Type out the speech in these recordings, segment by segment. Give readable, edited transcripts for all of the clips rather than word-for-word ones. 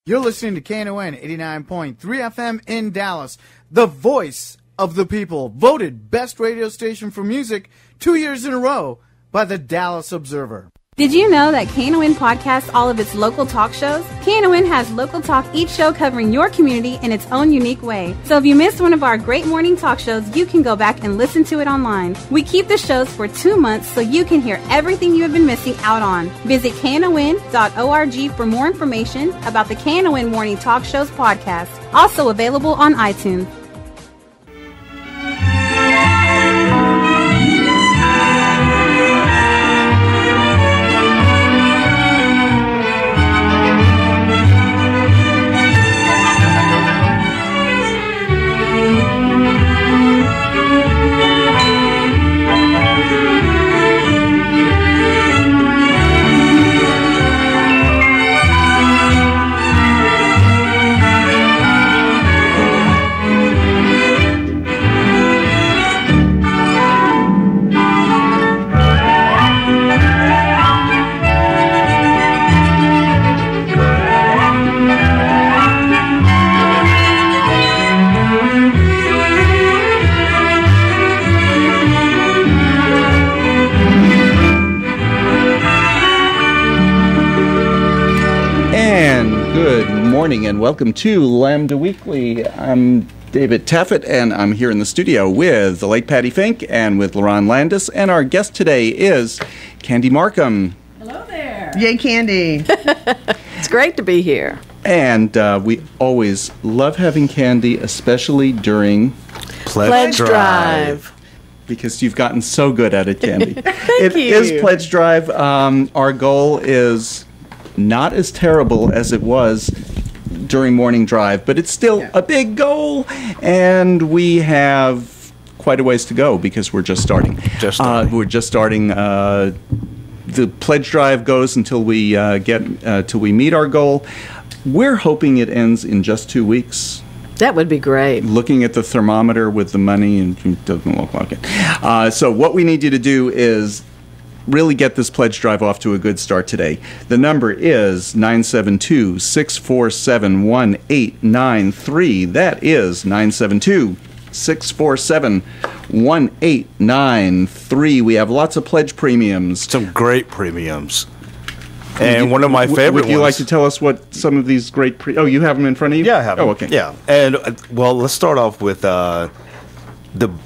You're listening to KNON 89.3 FM in Dallas, the voice of the people, voted best radio station for music 2 years in a row by the Dallas Observer. Did you know that KNON podcasts all of its local talk shows? KNON has local talk, each show covering your community in its own unique way. So if you missed one of our great morning talk shows, you can go back and listen to it online. We keep the shows for 2 months so you can hear everything you have been missing out on. Visit KNON.org for more information about the KNON Morning Talk Shows podcast. Also available on iTunes. And welcome to Lambda Weekly. I'm David Taffet, and I'm here in the studio with the late Patti Fink and with Lerone Landis, and our guest today is Candy Marcum. Hello there. Yay, Candy. It's great to be here. And we always love having Candy, especially during Pledge Drive. Because you've gotten so good at it, Candy. Thank you. It is Pledge Drive. Our goal is not as terrible as it was during morning drive, but it's still a big goal, and we have quite a ways to go because we're just starting. We're just starting. The pledge drive goes until we till we meet our goal. We're hoping it ends in just 2 weeks. That would be great. Looking at the thermometer with the money, and it doesn't look like it. So what we need you to do is really get this pledge drive off to a good start today. The number is 972-647-1893. That is 972-647-1893. We have lots of pledge premiums. Some great premiums. And one of my favorite ones. Would you like to tell us what some of these great oh, you have them in front of you? Yeah, I have them. Oh, okay. Yeah. And, well, let's start off with the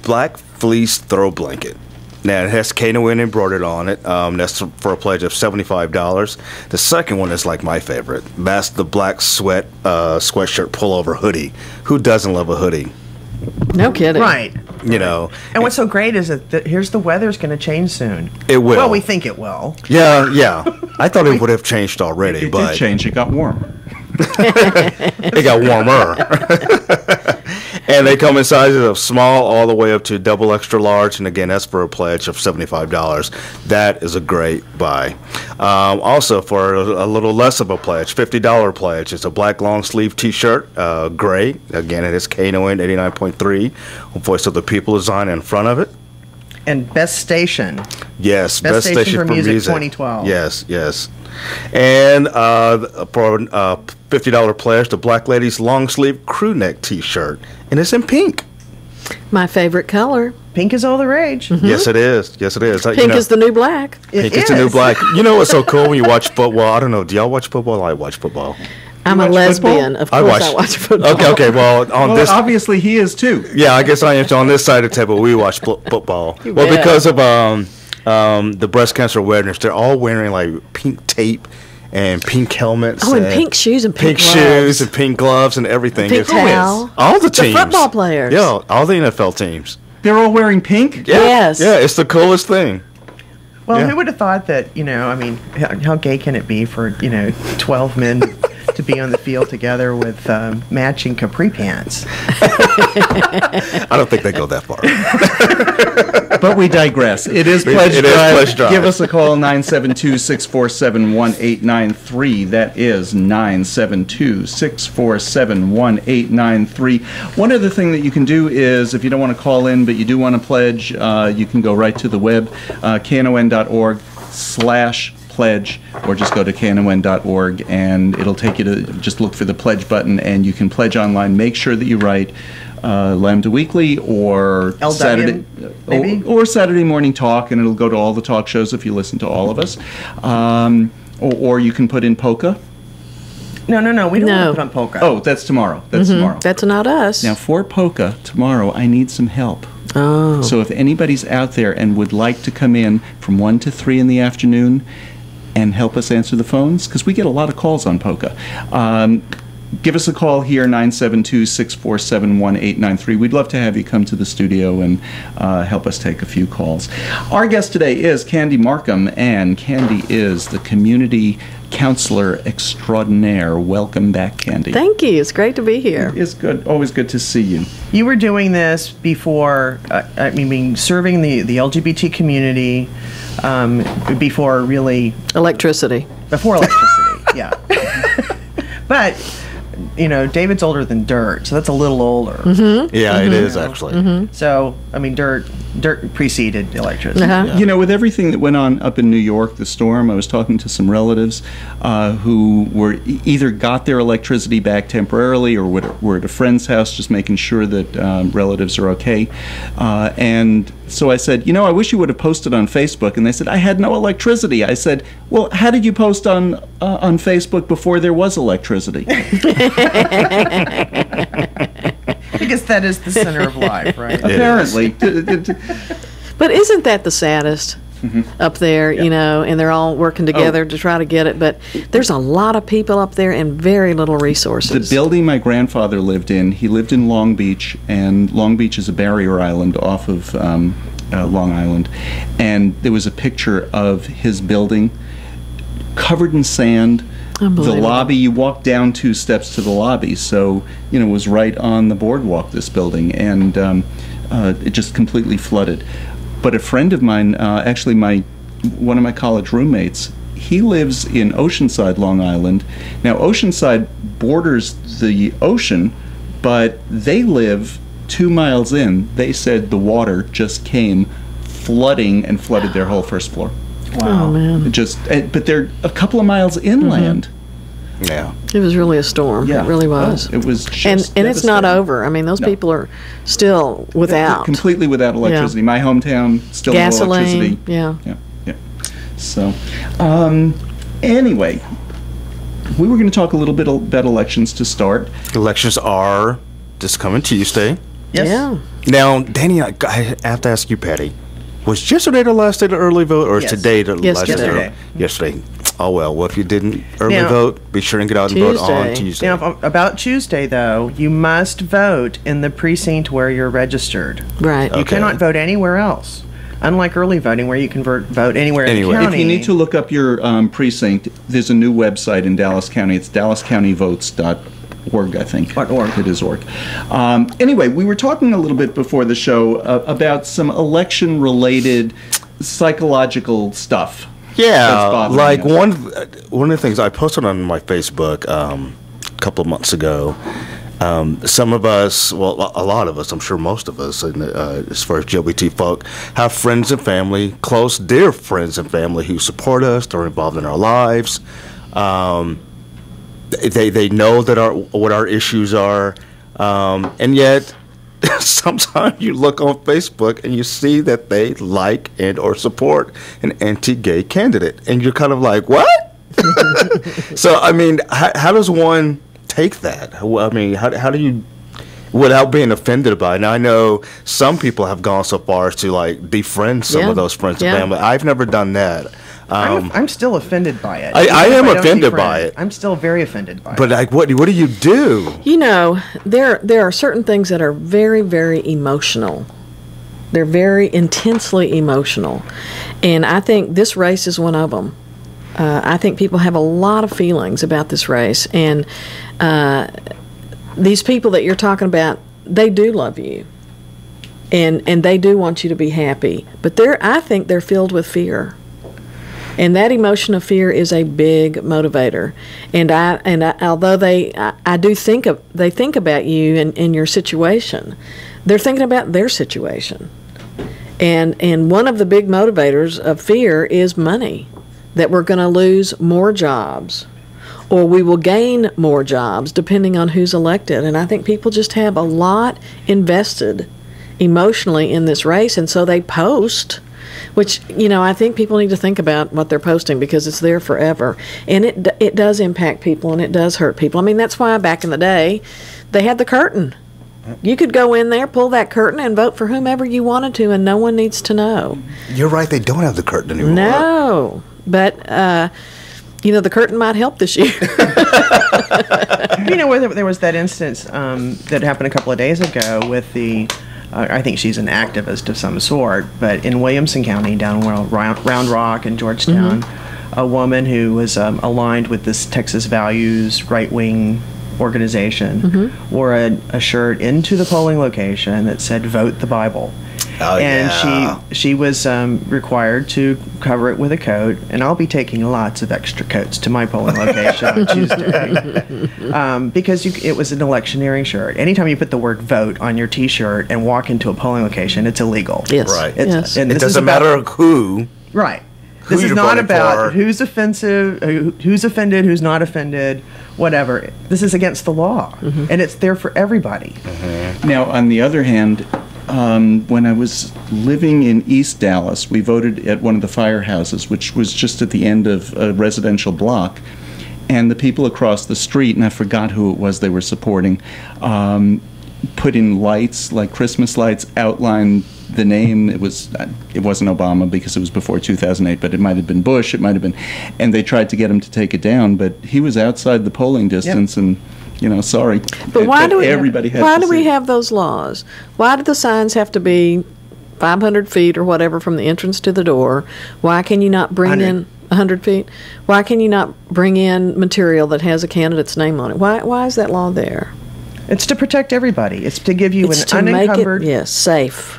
Black Fleece Throw Blanket. Now, it has KNON embroidered on it. That's for a pledge of $75. The second one is like my favorite. That's the black sweatshirt pullover hoodie. Who doesn't love a hoodie? No kidding. Right. You know. And what's so great is that here's the weather's going to change soon. It will. Well, we think it will. Yeah. I thought it would have changed already. It but did change. It got warm. It got warmer. And they come in sizes of small all the way up to double extra large. And again, that's for a pledge of $75. That is a great buy. Also, for a little less of a pledge, $50 pledge, it's a black long sleeve t-shirt, gray. Again, it is KNON 89.3. Voice of the People design in front of it. And Best Station. Yes, Best Station for Music 2012. Yes. And for a $50 pledge, the Black Ladies long sleeve crew neck t-shirt. And it's in pink. My favorite color. Pink is all the rage. Mm-hmm. Yes, it is. Pink is the new black. Pink is the new black. You know what's so cool when you watch football? I don't know. Do y'all watch football? I watch football. I'm a lesbian. Of course I watch football. Okay. Well, this obviously he is too. Yeah, I guess I am. On this side of the table, we watch football. Well, because of the breast cancer awareness, they're all wearing like pink tape and pink helmets. Oh, and pink shoes and pink gloves. Shoes and pink gloves and everything. Pink towel. All the teams. The football players. Yeah, all the NFL teams. They're all wearing pink? Yeah. Yes. Yeah, it's the coolest thing. Well, who would have thought that, I mean, how gay can it be for, 12 men to be on the field together with matching capri pants? I don't think they go that far. But we digress. It is Pledge Drive. Give us a call, 972-647-1893. That is 972-647-1893. One other thing that you can do is, if you don't want to call in, but you do want to pledge, you can go right to the web, knon.org/pledge. pledge, or just go to knon.org and it'll take you to just look for the pledge button and you can pledge online. Make sure that you write Lambda Weekly or LW, Saturday maybe? or Saturday Morning Talk, and it'll go to all the talk shows if you listen to all of us. Or you can put in polka. No. We don't No. want to put on polka. Oh, that's tomorrow. That's tomorrow. That's not us. Now, for polka tomorrow, I need some help. Oh. So if anybody's out there and would like to come in from 1 to 3 in the afternoon and help us answer the phones, because we get a lot of calls on polka, give us a call here, 972-647-1893. We'd love to have you come to the studio and help us take a few calls. Our guest today is Candy Marcum, and Candy is the community counselor extraordinaire. Welcome back, Candy. Thank you. It's great to be here. It's good. Always good to see you. You were doing this before, serving the LGBT community before really... Electricity. Before electricity, yeah. But, David's older than Dirt, so that's a little older. Mm-hmm. Yeah, it is actually. Mm-hmm. So, Dirt preceded electricity. Uh-huh. You know, with everything that went on up in New York, the storm, I was talking to some relatives who were either got their electricity back temporarily or were at a friend's house just making sure that relatives are okay. And so I said, I wish you would have posted on Facebook. And they said, I had no electricity. I said, well, how did you post on Facebook before there was electricity? Because that is the center of life, right? Apparently. But isn't that the saddest up there, and they're all working together to try to get it, but there's a lot of people up there and very little resources. The building my grandfather lived in, he lived in Long Beach, and Long Beach is a barrier island off of Long Island, and there was a picture of his building covered in sand. The lobby, you walk down 2 steps to the lobby, so it was right on the boardwalk, this building, and it just completely flooded. But a friend of mine, actually one of my college roommates, he lives in Oceanside, Long Island. Now, Oceanside borders the ocean, but they live 2 miles in. They said the water just came flooding and flooded their whole first floor. Wow. Oh, man. But they're a couple of miles inland. Yeah. It was really a storm. Yeah. It really was. It was just and it's not devastating. over. I mean, those No. people are still without. Completely without electricity. My hometown, still Gasoline, no electricity. yeah. So, anyway, we were going to talk a little bit about elections to start. Elections are this coming Tuesday. Yes. Yeah. Now, Danny, I have to ask you, Patty. Was yesterday the last day to early vote, or is Yes. today the last day? Yesterday. Yesterday. Oh, well, if you didn't early Now- vote, be sure and get out and vote on Tuesday. Tuesday. Now, about Tuesday, though, you must vote in the precinct where you're registered. Right. You Okay. cannot vote anywhere else. Unlike early voting, where you can vote anywhere in Anywhere. the If county. If you need to look up your precinct, there's a new website in Dallas County. It's dallascountyvotes.org, I think. .org. It is org. Anyway, we were talking a little bit before the show about some election-related psychological stuff. That's Yeah, bothering like us. one of the things I posted on my Facebook a couple of months ago. Some of us, well, a lot of us, I'm sure most of us, as far as LGBT folk, have friends and family, close, dear friends and family who support us. They're involved in our lives. They know that what our issues are, and yet sometimes you look on Facebook and you see that they like and or support an anti-gay candidate, and you're kind of like, what? So, I mean, how does one take that? I mean, how do you, without being offended by it? Now, I know some people have gone so far as to like befriend some of those friends and family. I've never done that. I'm still offended by it. I Even am if don't offended befriend, by it. I'm still very offended by But it. like, what do you do? There are certain things that are very, very emotional. They're very intensely emotional. And I think this race is one of them. I think people have a lot of feelings about this race. And these people that you're talking about, they do love you. And they do want you to be happy. But I think they're filled with fear. And that emotion of fear is a big motivator. And although they think about you and your situation, they're thinking about their situation. And one of the big motivators of fear is money. that we're going to lose more jobs or we will gain more jobs depending on who's elected. And I think people just have a lot invested emotionally in this race, and so they post, which, I think people need to think about what they're posting because it's there forever. And it does impact people and it does hurt people. I mean, that's why back in the day, they had the curtain. You could go in there, pull that curtain, and vote for whomever you wanted to, and no one needs to know. You're right, they don't have the curtain anymore. No, but, the curtain might help this year. There was that instance that happened a couple of days ago with the, I think she's an activist of some sort, but in Williamson County, down Round Rock and Georgetown, a woman who was aligned with this Texas Values right-wing organization wore a shirt into the polling location that said "Vote the Bible." Oh, and yeah. she was required to cover it with a coat, and I'll be taking lots of extra coats to my polling location on Tuesday because it was an electioneering shirt. Anytime you put the word "vote" on your T-shirt and walk into a polling location, it's illegal. Yes. Right. Yes. And it doesn't matter who. Right. Who This is you're not voting about for. who's offensive, who's offended, who's not offended, whatever. This is against the law, and it's there for everybody. Now, on the other hand, when I was living in East Dallas, we voted at one of the firehouses, which was just at the end of a residential block. And the people across the street, and I forgot who it was they were supporting, put in lights, like Christmas lights, outlined the name. It wasn't Obama because it was before 2008, but it might have been Bush, it might have been, and they tried to get him to take it down, but he was outside the polling distance, and sorry. But why do we see. have those laws? Why do the signs have to be 500 feet or whatever from the entrance to the door? Why can you not bring 100. in 100 feet? Why can you not bring in material that has a candidate's name on it? Why is that law there? It's to protect everybody. It's to give you It's an to make unencumbered, it, safe.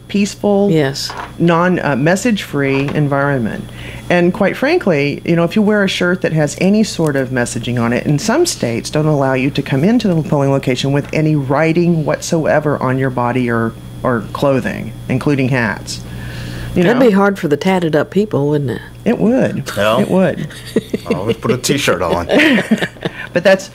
peaceful, Yes. message-free environment. And quite frankly, if you wear a shirt that has any sort of messaging on it, and some states don't allow you to come into the polling location with any writing whatsoever on your body or clothing, including hats. That'd be hard for the tatted up people, wouldn't it? It would. Well. It would. Always put a T-shirt on. But that's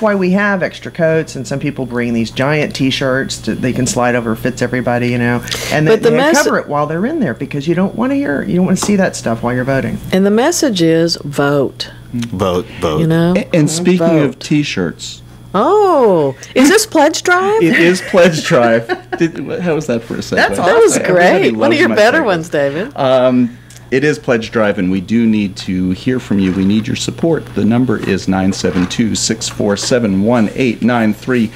why we have extra coats, and some people bring these giant T-shirts that they can slide over, fits everybody, and But they cover it while they're in there because you don't want to see that stuff while you're voting. And the message is vote. Vote. And speaking of Vote. T-shirts, Oh, is this pledge drive? it is pledge drive. How was that for a segue? That's That was Everybody great. One of loves your my better segues. ones, David. It is Pledge Drive, and we do need to hear from you. We need your support. The number is 972-647-1893.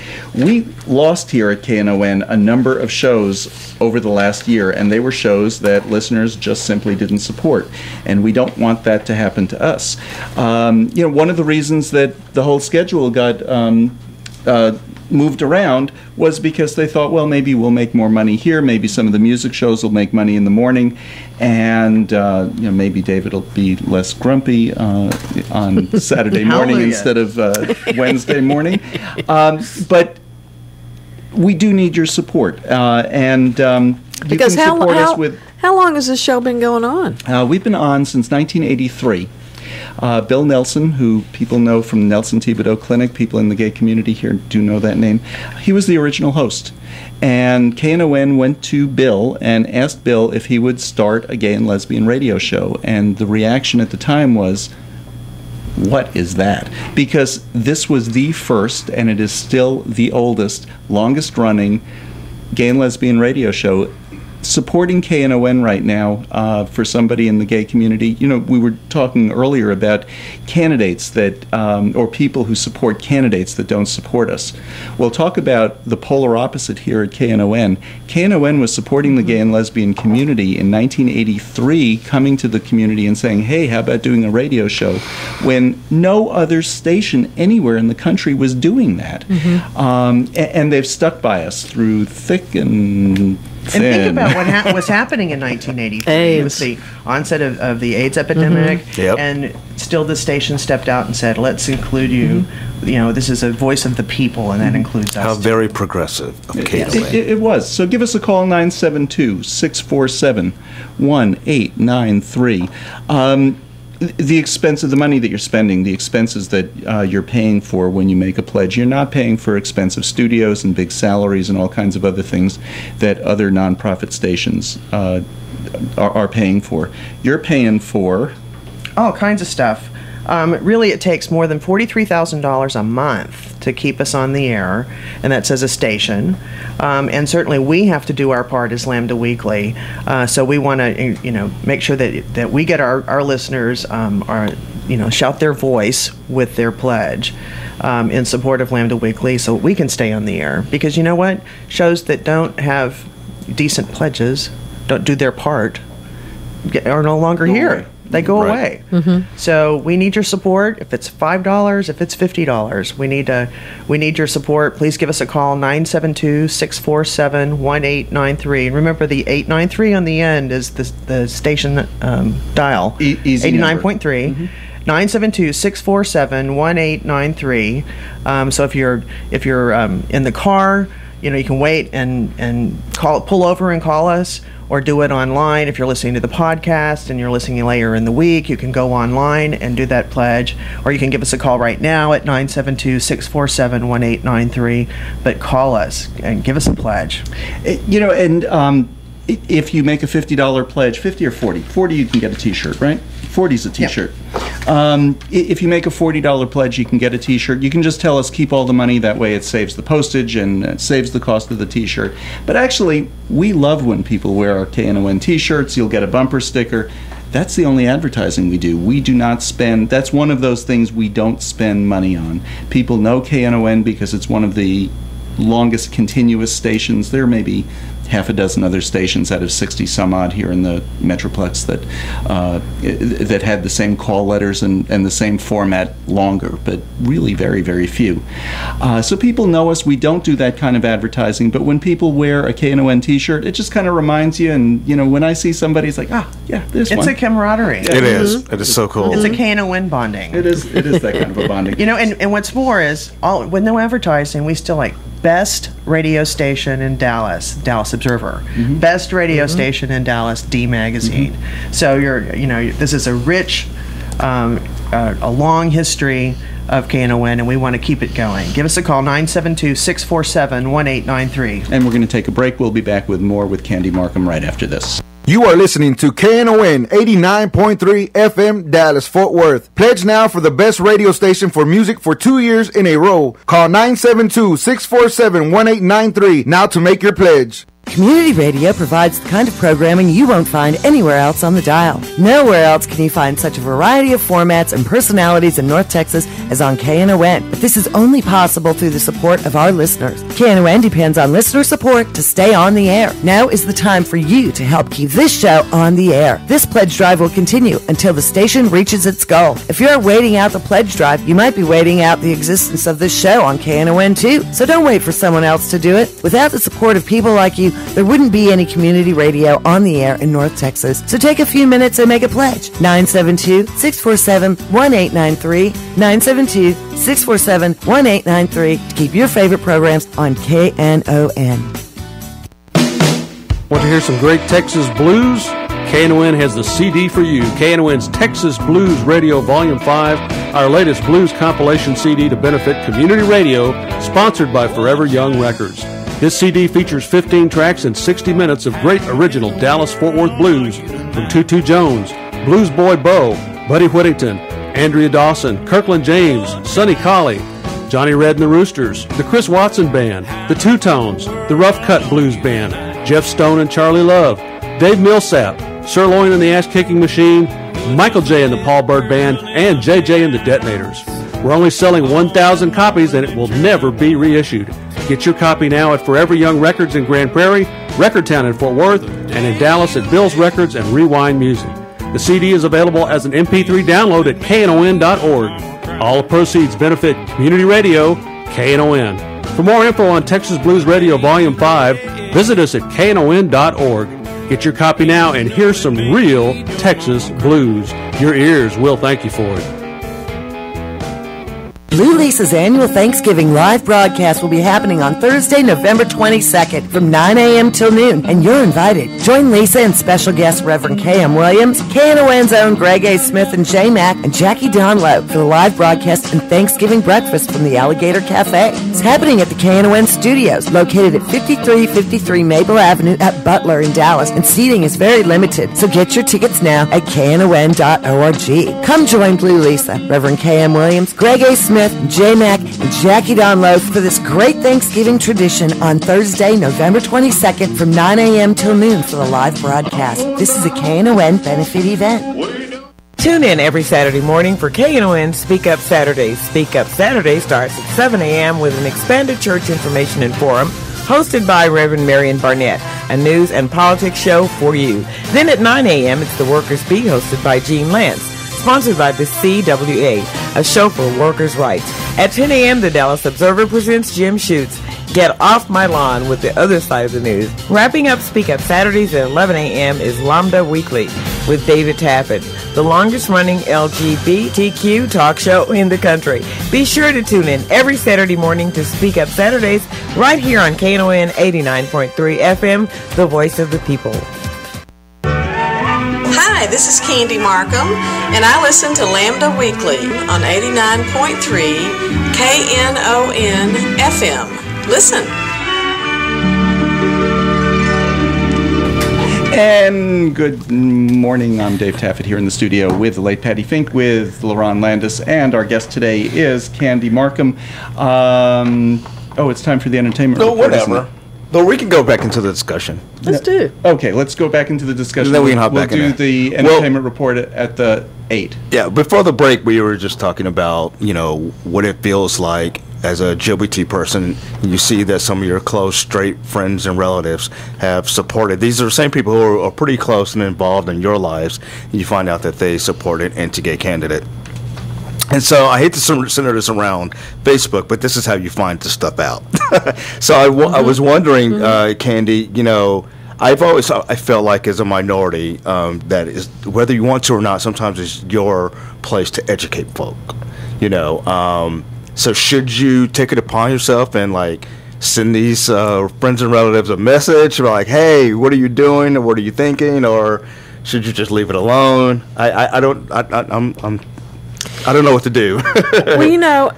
We lost here at KNON a number of shows over the last year, and they were shows that listeners just simply didn't support, and we don't want that to happen to us. One of the reasons that the whole schedule got moved around was because they thought, well, maybe we'll make more money here, maybe some of the music shows will make money in the morning, and maybe David will be less grumpy on Saturday morning Hallelujah. instead of Wednesday morning. But we do need your support, and you Because can support us with. how long has this show been going on? We've been on since 1983. Bill Nelson, who people know from the Nelson Thibodeau Clinic, people in the gay community here do know that name, he was the original host. And KNON went to Bill and asked Bill if he would start a gay and lesbian radio show. And the reaction at the time was, what is that? Because this was the first, and it is still the oldest, longest running gay and lesbian radio show. Supporting KNON right now for somebody in the gay community, we were talking earlier about candidates that, or people who support candidates that don't support us. We'll talk about the polar opposite here at KNON. KNON was supporting the gay and lesbian community in 1983, coming to the community and saying, hey, how about doing a radio show, when no other station anywhere in the country was doing that. And they've stuck by us through thick and And think about what was happening in 1983. It was the onset of the AIDS epidemic, Yep. and still the station stepped out and said, let's include you. This is a voice of the people, and that includes us. How too. very progressive of KNON. It was. So give us a call, 972-647-1893. the expense of the money that you're spending, the expenses that you're paying for when you make a pledge. You're not paying for expensive studios and big salaries and all kinds of other things that other nonprofit stations are paying for. You're paying for all kinds of stuff. Really, it takes more than $43,000 a month to keep us on the air, and that's as a station. And certainly, we have to do our part as Lambda Weekly. So we want to, make sure that we get our listeners, shout their voice with their pledge in support of Lambda Weekly, so we can stay on the air. Because you know what, shows that don't have decent pledges, don't do their part, are no longer here. They go away. Mm-hmm. So we need your support. If it's $5, if it's $50, we need your support. Please give us a call, 972-647-1893. And remember, the 893 on the end is the station dial. Easy 89.3. Mm-hmm. 972-647-1893. So if you're in the car, you can wait and pull over and call us. Or do it online. If you're listening to the podcast and you're listening later in the week, you can go online and do that pledge. Or you can give us a call right now at 972-647-1893. But call us and give us a pledge. If you make a $50 pledge, 50 or 40? 40 you can get a t-shirt, right? 40 is a t-shirt. Yep. If you make a $40 pledge, you can get a t-shirt. You can just tell us, keep all the money. That way it saves the postage and it saves the cost of the t-shirt. But actually, we love when people wear our KNON t-shirts. You'll get a bumper sticker. That's the only advertising we do. We do not spend, that's one of those things we don't spend money on. People know KNON because it's one of the longest continuous stations. There may be half a dozen other stations out of 60 some odd here in the Metroplex that had the same call letters and the same format longer, but really very, very few. So people know us. We don't do that kind of advertising, but when people wear a KNON t-shirt, it just kind of reminds you, and when I see somebody, it's like, there's one. It's a camaraderie. Yeah. It is. It is so cool. It's a KNON bonding. It is that kind of a bonding. And what's more is, with no advertising, we still best radio station in Dallas Observer, mm-hmm. best radio mm-hmm. station in Dallas, D Magazine. Mm-hmm. So this is a rich, a long history of KNON, and we want to keep it going. Give us a call, 972-647-1893. And we're going to take a break. We'll be back with more with Candy Marcum right after this. You are listening to KNON 89.3 FM Dallas Fort Worth. Pledge now for the best radio station for music for 2 years in a row. Call 972-647-1893 now to make your pledge. Community radio provides the kind of programming you won't find anywhere else on the dial. Nowhere else can you find such a variety of formats and personalities in North Texas as on KNON. But this is only possible through the support of our listeners. KNON depends on listener support to stay on the air. Now is the time for you to help keep this show on the air. This pledge drive will continue until the station reaches its goal. If you're waiting out the pledge drive, you might be waiting out the existence of this show on KNON too. So don't wait for someone else to do it. Without the support of people like you, there wouldn't be any community radio on the air in North Texas. So take a few minutes and make a pledge. 972-647-1893. 972-647-1893 to keep your favorite programs on KNON. Want to hear some great Texas blues? KNON has the CD for you. KNON's Texas Blues Radio Volume 5, our latest blues compilation CD to benefit community radio, sponsored by Forever Young Records. This CD features 15 tracks and 60 minutes of great original Dallas-Fort Worth blues from Tutu Jones, Blues Boy Bo, Buddy Whittington, Andrea Dawson, Kirkland James, Sonny Colley, Johnny Red and the Roosters, the Chris Watson Band, the Two-Tones, the Rough Cut Blues Band, Jeff Stone and Charlie Love, Dave Millsap, Sirloin and the Ass-Kicking Machine, Michael J. and the Paul Bird Band, and JJ and the Detonators. We're only selling 1,000 copies and it will never be reissued. Get your copy now at Forever Young Records in Grand Prairie, Recordtown in Fort Worth, and in Dallas at Bill's Records and Rewind Music. The CD is available as an MP3 download at KNON.org. All proceeds benefit community radio, KNON. For more info on Texas Blues Radio Volume 5, visit us at KNON.org. Get your copy now and hear some real Texas blues. Your ears will thank you for it. Blue Lisa's annual Thanksgiving live broadcast will be happening on Thursday, November 22nd from 9 a.m. till noon, and you're invited. Join Lisa and special guests Reverend K.M. Williams, KNON's own Greg A. Smith and J. Mack, and Jackie Donlow for the live broadcast and Thanksgiving breakfast from the Alligator Cafe. It's happening at the KNON Studios, located at 5353 Maple Avenue at Butler in Dallas, and seating is very limited, so get your tickets now at KNON.org. Come join Blue Lisa, Reverend K.M. Williams, Greg A. Smith, J. Mack, and Jackie Donlow for this great Thanksgiving tradition on Thursday, November 22nd from 9 a.m. till noon for the live broadcast. This is a KNON benefit event. Tune in every Saturday morning for KNON Speak Up Saturdays. Speak Up Saturday starts at 7 a.m. with an expanded church information and forum hosted by Reverend Marion Barnett, a news and politics show for you. Then at 9 a.m., it's the Workers' Beat hosted by Gene Lance, sponsored by the CWA, a show for workers' rights. At 10 a.m., the Dallas Observer presents Jim Schutz, Get Off My Lawn with the Other Side of the News. Wrapping up Speak Up Saturdays at 11 a.m. is Lambda Weekly with David Taffet, the longest-running LGBTQ talk show in the country. Be sure to tune in every Saturday morning to Speak Up Saturdays right here on KNON 89.3 FM, the voice of the people. Hi, this is Candy Marcum, and I listen to Lambda Weekly on 89.3 KNON FM. Listen. And good morning. I'm Dave Taffet here in the studio with the late Patti Fink, with Lerone Landis, and our guest today is Candy Marcum. It's time for the entertainment report. Whatever. Though we can go back into the discussion. Let's do. Okay, let's go back into the discussion. And then we can hop back in. We'll do the entertainment report at the 8. Yeah, before the break, we were just talking about, what it feels like as a LGBT person. You see that some of your close straight friends and relatives have supported. These are the same people who are pretty close and involved in your lives, and you find out that they supported an anti-gay candidate. And so I hate to center this around Facebook, but this is how you find this stuff out. So I was wondering, Candy, I felt like as a minority, that is, whether you want to or not, sometimes it's your place to educate folk, So should you take it upon yourself and send these friends and relatives a message like, hey, what are you doing, or what are you thinking, or should you just leave it alone? I don't know what to do. Well,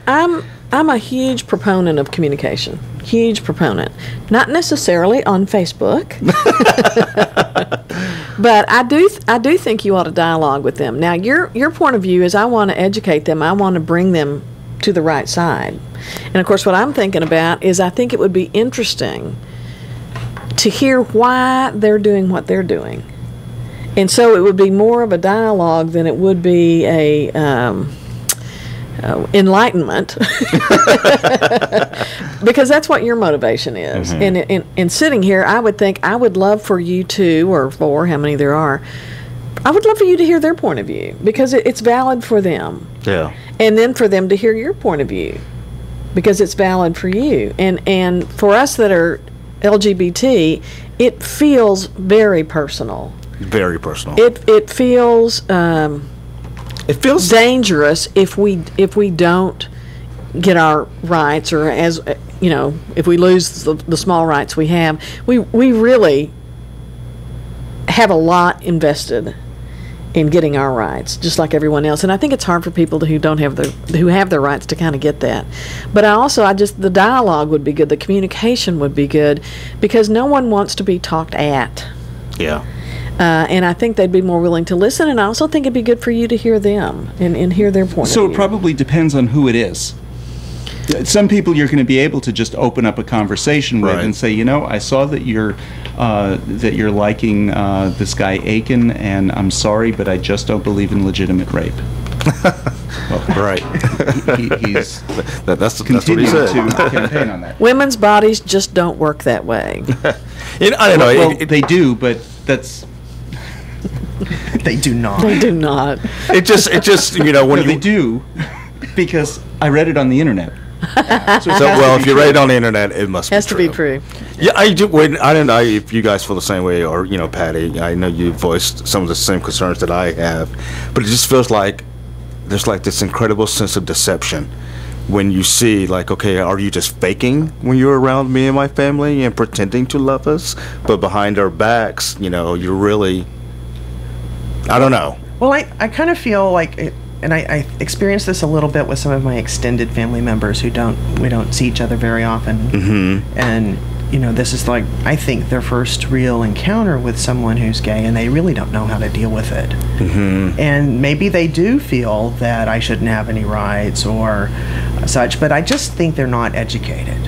I'm a huge proponent of communication. Huge proponent. Not necessarily on Facebook, but I do think you ought to dialogue with them. Now, your point of view is I want to educate them. I want to bring them to the right side. And of course, what I'm thinking about is I think it would be interesting to hear why they're doing what they're doing. And so it would be more of a dialogue than it would be a enlightenment, because that's what your motivation is. Mm-hmm. And in sitting here, I would think I would love for you to, or for how many there are, I would love for you to hear their point of view, because it's valid for them. Yeah. And then for them to hear your point of view, because it's valid for you. And for us that are LGBT, it feels very personal. Very personal. It feels dangerous if we don't get our rights, or as if we lose the small rights we have. We really have a lot invested in getting our rights, just like everyone else. And I think it's hard for people who have their rights to kind of get that. But the dialogue would be good, the communication would be good, because no one wants to be talked at. Yeah. And I think they'd be more willing to listen, and I also think it'd be good for you to hear them and hear their point of view. So it probably depends on who it is. Some people you're going to be able to just open up a conversation with and say, I saw that you're liking this guy Aiken, and I'm sorry, but I just don't believe in legitimate rape. Right. He's that's what he said. To campaign on that. Women's bodies just don't work that way. I don't know. Well, they do, but that's. They do not. They do not. It just when they do, because I read it on the internet. If you read it on the internet, it must has be true. To be true. Yeah, I do. I don't know if you guys feel the same way, or Patti. I know you voiced some of the same concerns that I have, but it just feels like there's this incredible sense of deception when you see, like, okay, are you just faking when you're around me and my family and pretending to love us, but behind our backs, you're really, I don't know. Well, I kind of feel like, and I experienced this a little bit with some of my extended family members we don't see each other very often. Mm-hmm. And, this is like, I think their first real encounter with someone who's gay, and they really don't know how to deal with it. Mm-hmm. And maybe they do feel that I shouldn't have any rights or such, but I just think they're not educated.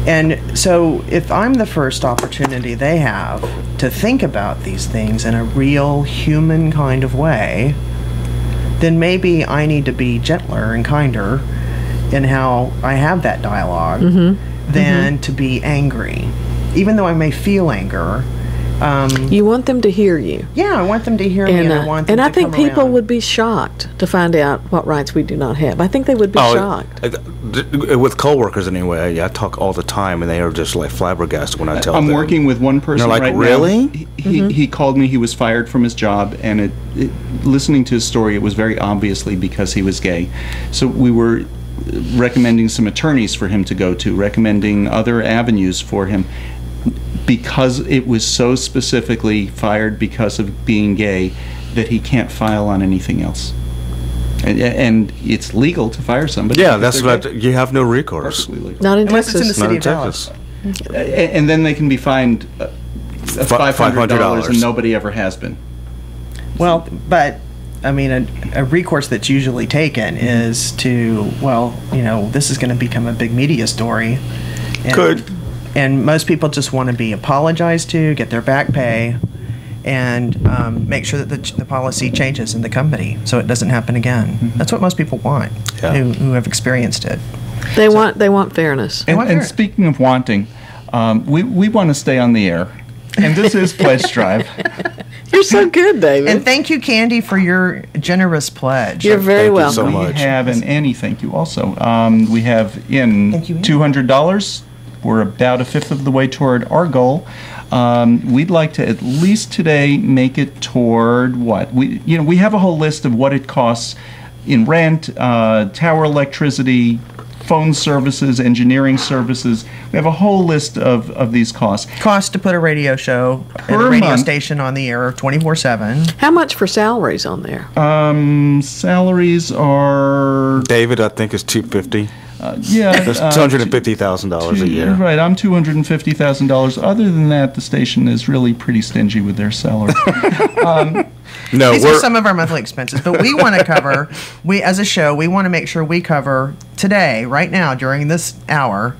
And so if I'm the first opportunity they have to think about these things in a real human kind of way, then maybe I need to be gentler and kinder in how I have that dialogue than to be angry. Even though I may feel anger, you want them to hear you. Yeah, I want them to hear me, and I want them and to I think come people around. would be shocked to find out what rights we do not have. I think they would be shocked. With coworkers anyway, I talk all the time, and they are just like flabbergasted when I tell them. I'm working with one person they're like, right really? now. He called me. He was fired from his job, and listening to his story, it was very obviously because he was gay. So we were recommending some attorneys for him to go to, recommending other avenues for him, because it was so specifically fired because of being gay that he can't file on anything else. And it's legal to fire somebody. Yeah, that's what you have no recourse. Not in Unless Texas. it's in the city of Texas. Dallas. And then they can be fined $500, and nobody ever has been. Well, but I mean, a recourse that's usually taken is to, this is going to become a big media story. And, And most people just want to be apologized to, get their back pay, and make sure that the policy changes in the company so it doesn't happen again. That's what most people want who have experienced it. They want fairness. And speaking of wanting, we want to stay on the air. And this is Pledge Drive. You're so good, David. And thank you, Candy, for your generous pledge. You're very welcome. Thank you so much. We have, and Annie, thank you also. We have in $200. We're about a fifth of the way toward our goal. We'd like to at least today make it toward what? We have a whole list of what it costs in rent, tower electricity, phone services, engineering services. We have a whole list of these costs. Cost to put a radio show at a radio station on the air 24/7. How much for salaries on there? Salaries are... David, I think, is $250. That's $250,000 a year. Right, I'm $250,000. Other than that, the station is really pretty stingy with their salary. These are some of our monthly expenses, but we want to cover, as a show, we want to make sure we cover today, right now, during this hour,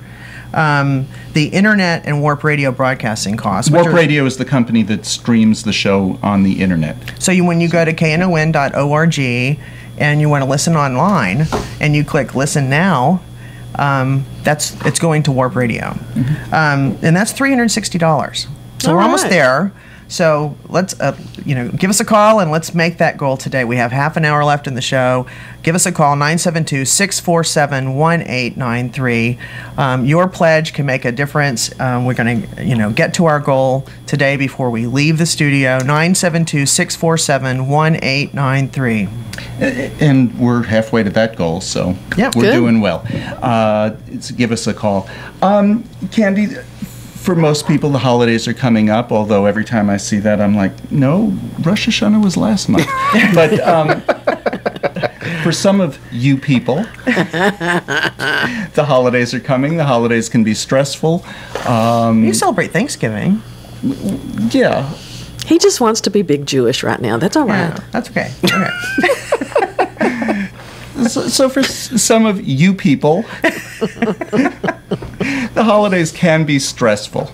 the internet and Warp Radio broadcasting costs. Warp Radio is the company that streams the show on the internet. So when you go to KNON.org and you want to listen online, and you click Listen Now, it's going to Warp Radio. And that's $360. So we're almost there. So let's, give us a call and let's make that goal today. We have half an hour left in the show. Give us a call, 972-647-1893. Your pledge can make a difference. We're going to, get to our goal today before we leave the studio, 972-647-1893. And we're halfway to that goal, so we're doing well. Give us a call. Candy, for most people, the holidays are coming up, although every time I see that, I'm like, no, Rosh Hashanah was last month. But for some of you people, the holidays are coming. The holidays can be stressful. You celebrate Thanksgiving. Yeah. He just wants to be big Jewish right now. That's all right. Yeah, that's okay. So for some of you people, the holidays can be stressful.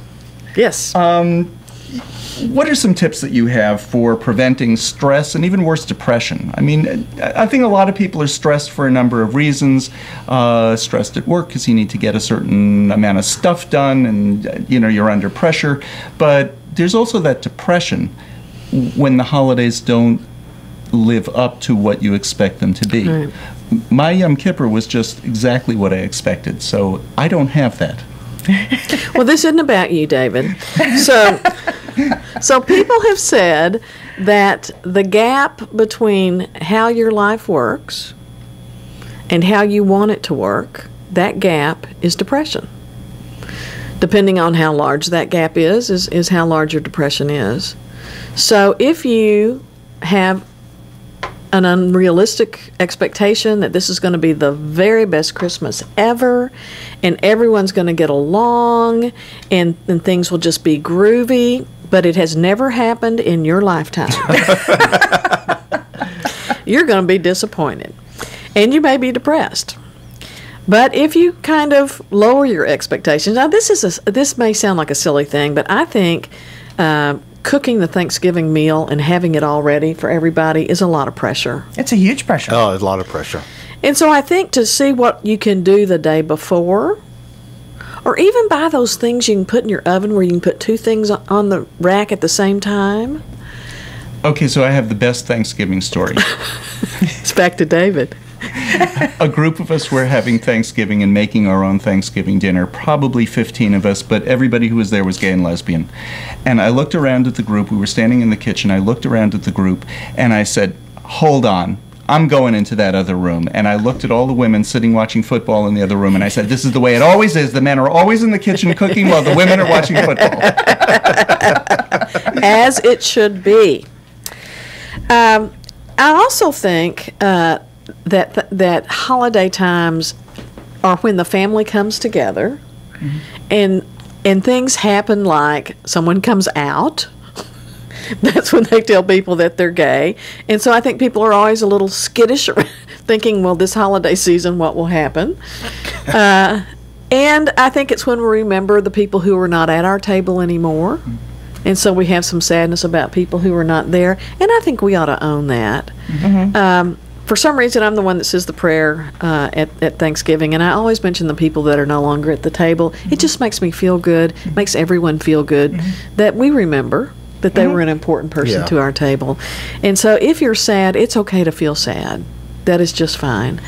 Yes. What are some tips that you have for preventing stress and even worse, depression? I mean, I think a lot of people are stressed for a number of reasons. Stressed at work because you need to get a certain amount of stuff done and, you're under pressure. But there's also that depression when the holidays don't live up to what you expect them to be. Right. My Yom Kippur was just exactly what I expected, so I don't have that. Well, this isn't about you, David. So people have said that the gap between how your life works and how you want it to work, that gap is depression. Depending on how large that gap is how large your depression is. So if you have an unrealistic expectation that this is going to be the very best Christmas ever, and everyone's going to get along, and things will just be groovy, but it has never happened in your lifetime, you're going to be disappointed. And you may be depressed. But if you kind of lower your expectations, now this may sound like a silly thing, but I think cooking the Thanksgiving meal and having it all ready for everybody is a lot of pressure. It's a huge pressure. Oh, it's a lot of pressure. And so I think to see what you can do the day before, or even buy those things you can put in your oven where you can put two things on the rack at the same time. Okay, so I have the best Thanksgiving story. It's back to David. A group of us were having Thanksgiving and making our own Thanksgiving dinner, probably 15 of us, but everybody who was there was gay and lesbian. And I looked around at the group. We were standing in the kitchen. I looked around at the group, and I said, hold on. I'm going into that other room. And I looked at all the women sitting watching football in the other room, and I said, this is the way it always is. The men are always in the kitchen cooking while the women are watching football. As it should be. I also think that holiday times are when the family comes together, and things happen like someone comes out. That's when they tell people that they're gay. And so I think people are always a little skittish, thinking, well, this holiday season, what will happen? And I think it's when we remember the people who are not at our table anymore. And so we have some sadness about people who are not there. And I think we ought to own that. For some reason, I'm the one that says the prayer at Thanksgiving, and I always mention the people that are no longer at the table. It just makes me feel good, makes everyone feel good, that we remember that they were an important person to our table. And so if you're sad, it's okay to feel sad. That is just fine.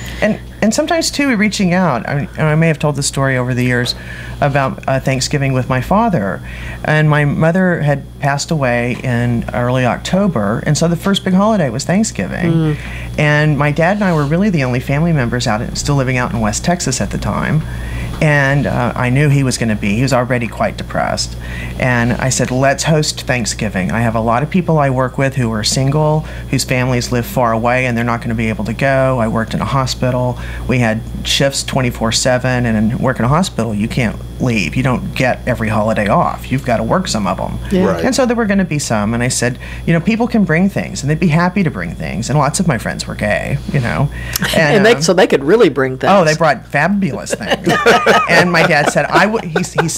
And sometimes, too, reaching out. I may have told this story over the years about Thanksgiving with my father. And my mother had passed away in early October, and so the first big holiday was Thanksgiving. And my dad and I were really the only family members still living out in West Texas at the time. And I knew he was already quite depressed. And I said, let's host Thanksgiving. I have a lot of people I work with who are single, whose families live far away, and they're not going to be able to go. I worked in a hospital. We had shifts 24/7, and work in a hospital, you can't leave. You don't get every holiday off. You've got to work some of them. Right. And so there were going to be some, and I said, people can bring things, and they'd be happy to bring things. And lots of my friends were gay, And so they could really bring things. Oh, they brought fabulous things. And my dad said,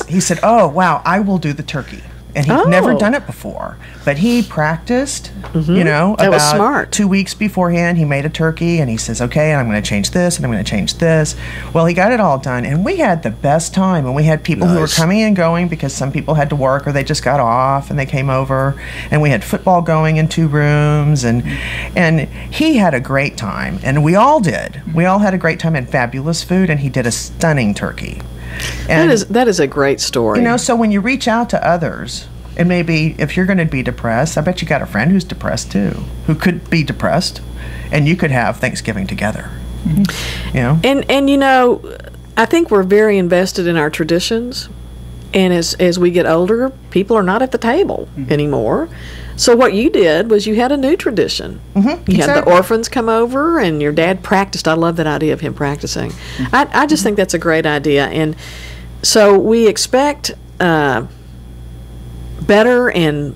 he said, oh, wow, I will do the turkey. And he'd never done it before. But he practiced, that about was smart. 2 weeks beforehand. He made a turkey, and he says, okay, I'm going to change this, and I'm going to change this. Well, he got it all done, and we had the best time. And we had people who were coming and going because some people had to work or they just got off, and they came over. And we had football going in 2 rooms, and he had a great time. And we all did. We all had a great time and fabulous food, and he did a stunning turkey. And that is a great story. So when you reach out to others, and maybe if you're going to be depressed, I bet you got a friend who's depressed too, who could be depressed, and you could have Thanksgiving together. And I think we're very invested in our traditions, and as we get older, people are not at the table anymore. So what you did was you had a new tradition. You had the orphans come over, and your dad practiced. I love that idea of him practicing. I just think that's a great idea. And so we expect better and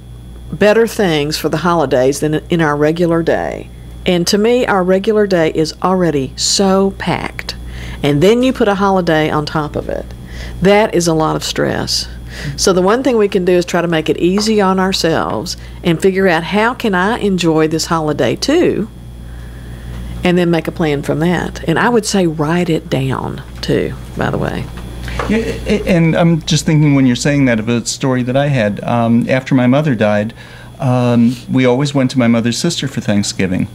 better things for the holidays than in our regular day. And to me, our regular day is already so packed. And then you put a holiday on top of it. That is a lot of stress. So the one thing we can do is try to make it easy on ourselves and figure out how can I enjoy this holiday too, and then make a plan from that. And I would say write it down too, by the way. Yeah, and I'm just thinking when you're saying that of a story that I had. After my mother died, we always went to my mother's sister for Thanksgiving.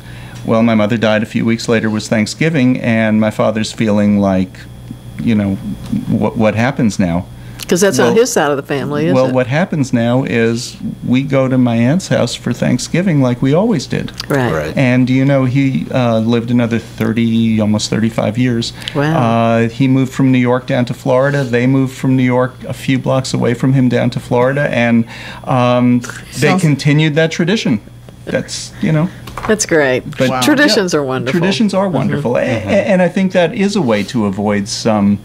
Well, my mother died a few weeks later, was Thanksgiving, and my father's feeling like, what happens now? Because that's on his side of the family, isn't it? Well, what happens now is we go to my aunt's house for Thanksgiving like we always did. Right. And, he lived another 30, almost 35 years. Wow. He moved from New York down to Florida. They moved from New York a few blocks away from him down to Florida. And they continued that tradition. That's, That's great. But traditions are wonderful. Traditions are wonderful. And I think that is a way to avoid some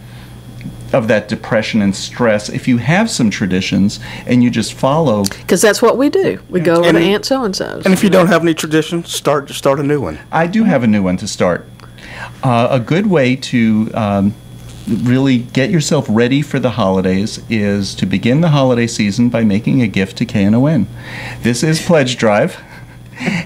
of that depression and stress. If you have some traditions and you just follow, because that's what we do. We go over to Aunt So-and-so's. And if you don't have any traditions, start a new one. I do have a new one to start. A good way to really get yourself ready for the holidays is to begin the holiday season by making a gift to KNON. This is Pledge Drive.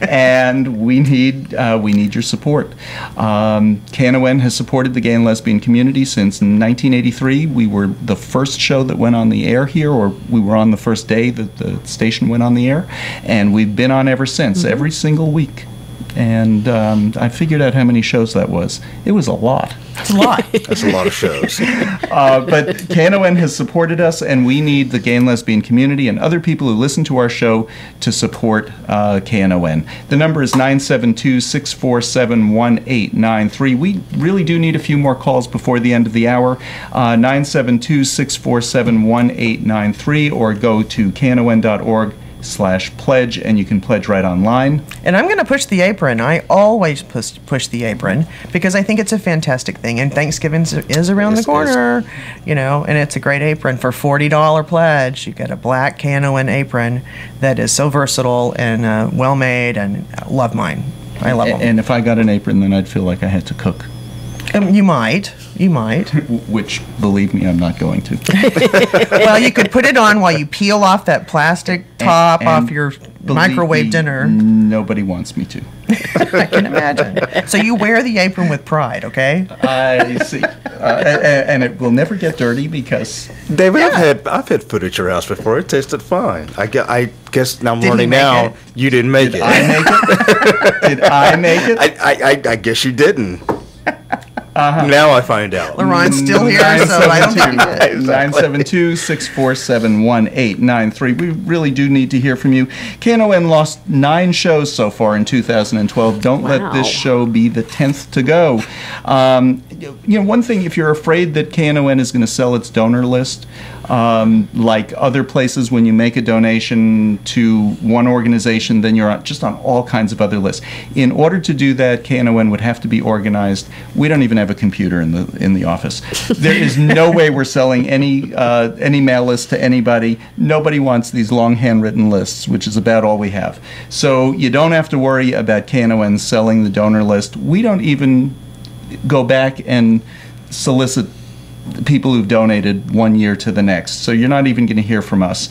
And we need your support. KNON has supported the gay and lesbian community since 1983. We were the first show that went on the air here, or we were on the first day that the station went on the air, and we've been on ever since, every single week. And I figured out how many shows that was. It was a lot. It's a lot. That's a lot of shows. But KNON has supported us, and we need the gay and lesbian community and other people who listen to our show to support KNON. The number is 972-647-1893. We really do need a few more calls before the end of the hour. 972-647-1893, or go to knon.org/pledge, and you can pledge right online. And I'm going to push the apron. I always push the apron because I think it's a fantastic thing. And Thanksgiving is around the corner, and it's a great apron. For $40 pledge, you get a black KNON apron that is so versatile and well made, and I love mine. I love them. And if I got an apron, then I'd feel like I had to cook. You might. Which, believe me, I'm not going to. Well, you could put it on while you peel off that plastic top off your microwave dinner. Nobody wants me to. I can imagine. So you wear the apron with pride, okay? I see. And it will never get dirty because... David, I've had food at your house before. It tasted fine. I guess now I'm learning now you didn't make it. Did I make it? Did I make it? I guess you didn't. Now I find out. Lerone's still here, so I don't think he did. 972-647-1893. We really do need to hear from you. KNON lost 9 shows so far in 2012. Don't let this show be the 10th to go. One thing, if you're afraid that KNON is going to sell its donor list, like other places, when you make a donation to one organization, then you're just on all kinds of other lists. In order to do that, KNON would have to be organized. We don't even have a computer in the office. There is no way we're selling any mail list to anybody. Nobody wants these long handwritten lists, which is about all we have. So you don't have to worry about KNON selling the donor list. We don't even go back and solicit people who've donated one year to the next. So you're not even going to hear from us.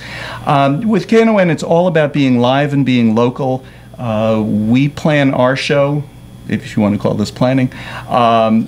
With KNON, it's all about being live and being local. We plan our show, if you want to call this planning. But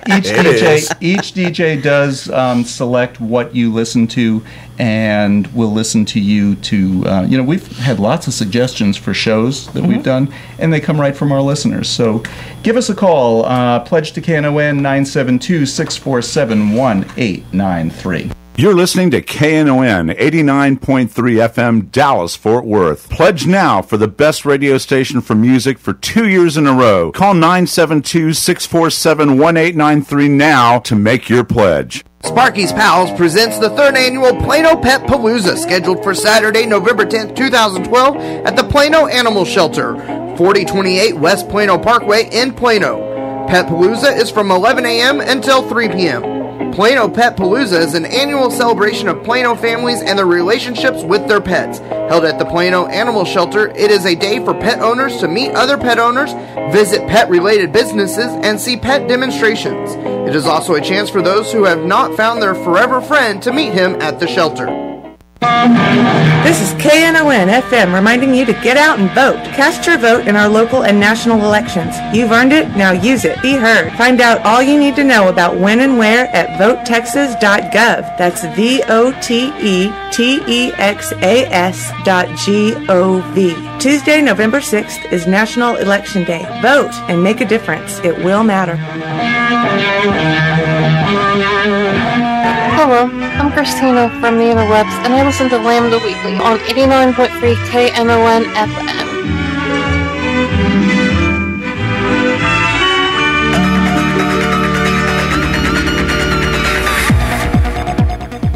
each DJ does select what you listen to, and we'll listen to you to, we've had lots of suggestions for shows that we've done, and they come right from our listeners. So give us a call. Pledge to KNON, 972-647-1893. You're listening to KNON 89.3 FM Dallas Fort Worth. Pledge now for the best radio station for music for 2 years in a row. Call 972-647-1893 now to make your pledge. Sparky's Pals presents the 3rd annual Plano Pet Palooza, scheduled for Saturday, November 10th, 2012 at the Plano Animal Shelter, 4028 West Plano Parkway in Plano. Pet Palooza is from 11 a.m. until 3 p.m. Plano Pet Palooza is an annual celebration of Plano families and their relationships with their pets. Held at the Plano Animal Shelter, it is a day for pet owners to meet other pet owners, visit pet-related businesses, and see pet demonstrations. It is also a chance for those who have not found their forever friend to meet him at the shelter. This is KNON FM reminding you to get out and vote. Cast your vote in our local and national elections. You've earned it, now use it. Be heard. Find out all you need to know about when and where at votetexas.gov. That's VOTETEXAS.gov. Tuesday, November 6th is National Election Day. Vote and make a difference. It will matter. Hello. I'm Christina from the interwebs, and I listen to Lambda Weekly on 89.3 KNON FM.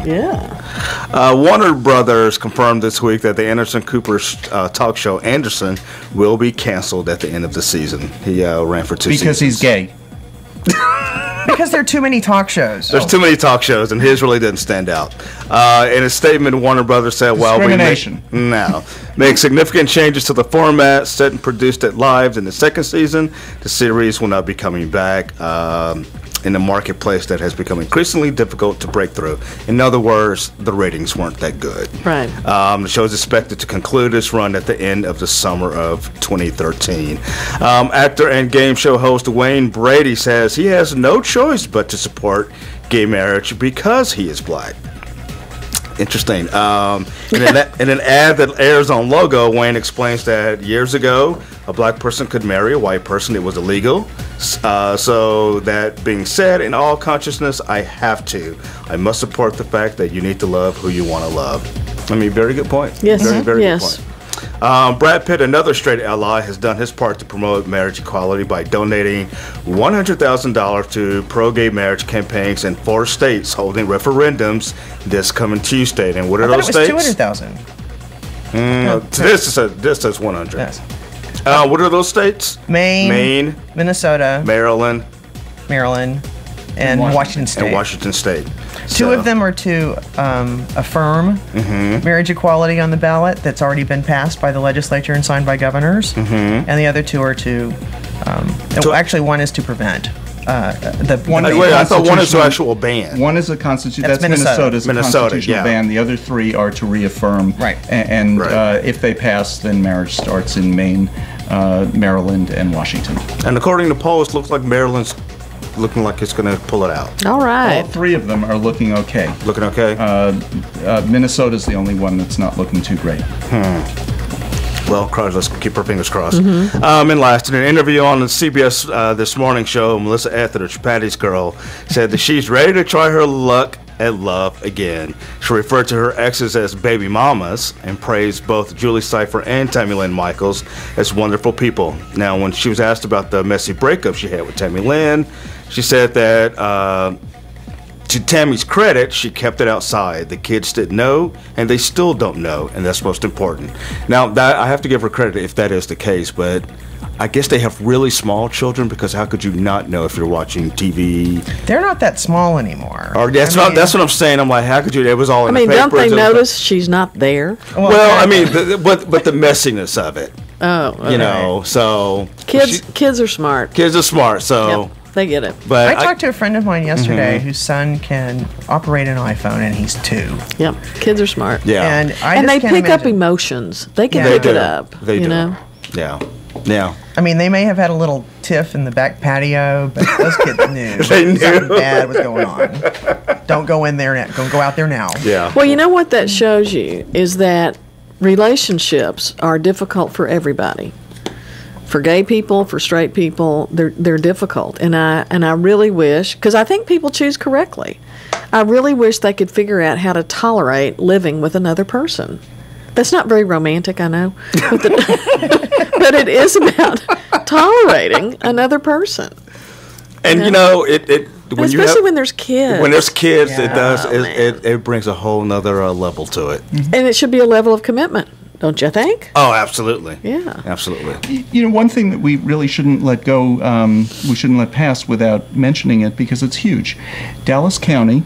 Yeah. Warner Brothers confirmed this week that the Anderson Cooper's talk show, Anderson, will be canceled at the end of the season. He ran for 2 seasons. Because he's gay. Because there are too many talk shows. There's too many talk shows, and his really didn't stand out. In a statement, Warner Brothers said, "While we make significant changes to the format, set and produced it live in the second season, the series will not be coming back in a marketplace that has become increasingly difficult to break through." In other words, the ratings weren't that good. Right. The show is expected to conclude its run at the end of the summer of 2013. Actor and game show host Wayne Brady says he has no choice but to support gay marriage because he is black. Interesting. In an ad that airs on Logo, Wayne explains that years ago, a black person could marry a white person. It was illegal. So that being said, in all consciousness, I must support the fact that you need to love who you want to love. I mean, very good point. Yes. Very good point. Brad Pitt, another straight ally, has done his part to promote marriage equality by donating $100,000 to pro-gay marriage campaigns in 4 states holding referendums this coming Tuesday. And what are those states? It was 200,000. This says 100. Yes. What are those states? Maine, Minnesota, Maryland, and Washington State. And Washington State. Two of them are to affirm marriage equality on the ballot that's already been passed by the legislature and signed by governors. And the other 2 are to, actually one is to prevent. I thought one is to actual ban. One is a constitution. That's Minnesota's constitutional ban. The other 3 are to reaffirm. Right. And if they pass, then marriage starts in Maine, Maryland, and Washington. And according to polls, looks like Maryland's looking like it's going to pull it out. All right. All 3 of them are looking okay. Looking okay? Minnesota's the only one that's not looking too great. Well, let's keep our fingers crossed. And last, in an interview on the CBS This Morning show, Melissa Etheridge, Patty's girl, said that she's ready to try her luck at love again. She referred to her exes as baby mamas and praised both Julie Cypher and Tammy Lynn Michaels as wonderful people. Now, when she was asked about the messy breakup she had with Tammy Lynn, she said that to Tammy's credit, she kept it outside. The kids didn't know, and they still don't know, and that's most important. Now, I have to give her credit if that is the case, but I guess they have really small children, because how could you not know if you're watching TV? They're not that small anymore. Or that's what I'm saying. I'm like, how could you? It was all in the papers. Don't they notice she's not there? Well, I mean, but the messiness of it. Oh, okay. You know, so kids are smart. Kids are smart, so. Yep. They get it. But I talked to a friend of mine yesterday whose son can operate an iPhone, and he's 2. Yep, kids are smart. Yeah, and they pick up emotions. They can pick it up. They do. Know? Yeah. I mean, they may have had a little tiff in the back patio, but those kids knew they knew something bad was going on. Don't go in there now. Don't go out there now. Yeah. Well, you know what that shows you is that relationships are difficult for everybody. For gay people, for straight people, they're difficult, and I really wish, because I think people choose correctly. I really wish they could figure out how to tolerate living with another person. That's not very romantic, I know, but it is about tolerating another person. And you know, especially when there's kids. When there's kids, it brings a whole nother level to it, and it should be a level of commitment. Don't you think? Oh, absolutely. Yeah. Absolutely. You know, one thing that we really shouldn't let go, we shouldn't let pass without mentioning it, because it's huge. Dallas County,